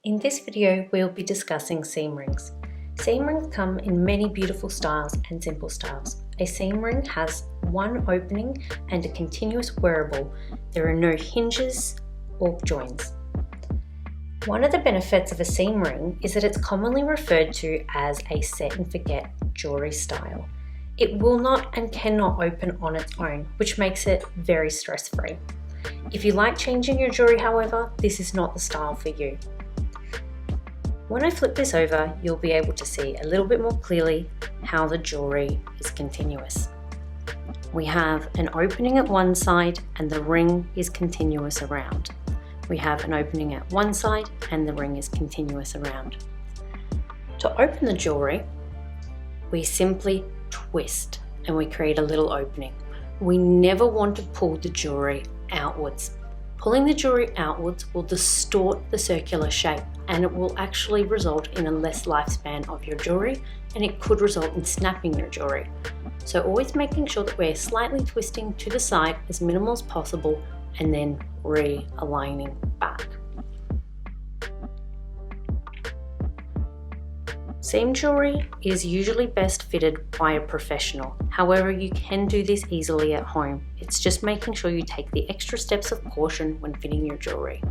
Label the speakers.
Speaker 1: In this video, we'll be discussing seam rings. Seam rings come in many beautiful styles and simple styles. A seam ring has one opening and a continuous wearable. There are no hinges or joins. One of the benefits of a seam ring is that it's commonly referred to as a set and forget jewellery style. It will not and cannot open on its own, which makes it very stress-free. If you like changing your jewellery, however, this is not the style for you. When I flip this over, you'll be able to see a little bit more clearly how the jewellery is continuous. We have an opening at one side and the ring is continuous around. We have an opening at one side and the ring is continuous around. To open the jewellery, we simply twist and we create a little opening. We never want to pull the jewellery outwards. Pulling the jewellery outwards will distort the circular shape and it will actually result in a less lifespan of your jewellery, and it could result in snapping your jewellery. So always making sure that we're slightly twisting to the side as minimal as possible and then realigning back. Seam jewellery is usually best fitted by a professional. However, you can do this easily at home. It's just making sure you take the extra steps of caution when fitting your jewellery.